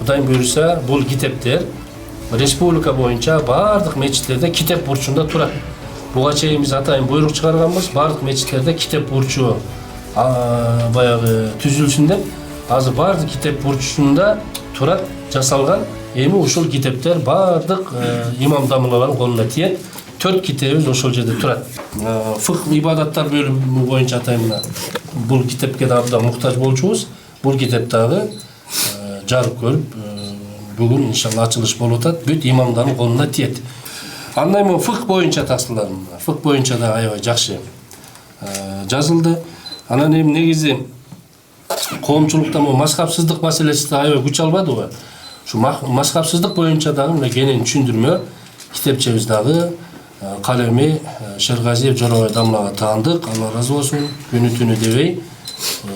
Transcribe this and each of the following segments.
Кудайым буйруса, бул китептер республика боюнча бардык мечиттерде китеп бурчунда турат. Буга чейин биз атайын буйрук чыгарганбыз, бардык мечиттерде китеп бурчу баягы түзүлсүн деп. Азыр бардык китеп бурчунда турат, жасалган. Эми ушул китептер бардык имам дамылалардын колуна тиет. 4 китебиз ошол жерде турат. Фык ибадаттар бөлүмү боюнча атайын бул китепке да абдан муктаж болчубуз. Бул китеп дагы жарык көрүп, бүгүн иншалла ачылыш болуп атат. Бүт имамдардын колуна тиет. Андай мен фык боюнча тасырларым. Фык боюнча да аябай жакшы жазылды. Анан эми негизи коомчулукта мазхабсыздык маселеси да аябай күч албадыбы? Şu mazhapsızlık boyunca da genen düşündürme kitapçemiz dağı kalemi Şergaziyev Jorovay Damlaga taandık. Allah razı olsun. Günü tünü devey.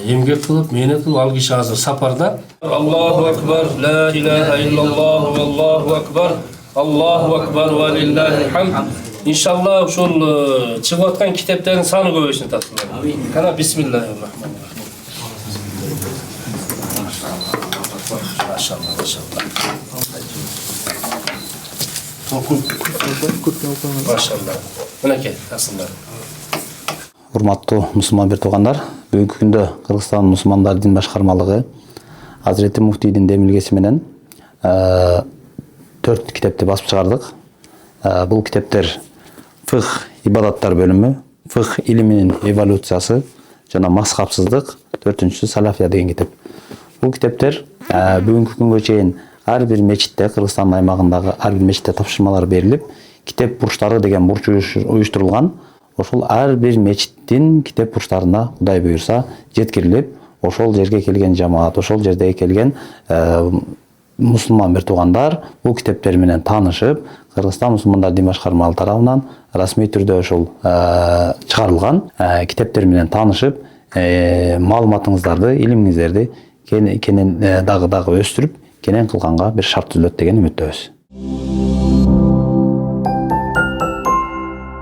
Emgek kılıp, mehnet kılıp, al kişi hazır saparda. Allahu Ekber, la ilahe illallah, Allahu Ekber, Allahu Ekber ve lillahi hamd. İnşallah şu çıkıvatkan kitapların sanı göbesini tatlılar. Kana Bismillahirrahmanirrahim. Maşallah, maşallah. Maşallah. Müneke, nasıllar? Урматтуу мусулман бир туугандар, бүгүнкү күндө Кыргызстан мусулмандар дин башкармалыгы Азирети Муфтийдин демилгеси менен 4 китепти басып чыгардык. Бул китептер фых ибадаттар бөлүмү, фых илиминин эволюциясы жана мазхабсыздык, 4-сү салафия деген китеп. Бул китептер бүгүнкү күнгө чейин ар бир мечитте, Кыргызстан аймагындагы ар бир мечитте тапшырмалар берилип, китеп бурчтары деген бурч уюштурулган. Ошол ар бир мечиттин китеп бурчтарына Кудай буйрса жеткирилип, ошол жерге келген жамаат, ошол жердеги келген мусулман бир туугандар бул китептер менен таанышып, Кыргызстан мусулмандар дин башкармалыгы тарабынан расмий түрдө ошол чыгарылган китептер менен таанышып, маалыматыңыздарды, илимиңиздерди кенен дагы өстүрүп, кенен кылганга бир шарт түзүлөт деген үмүттөбүз.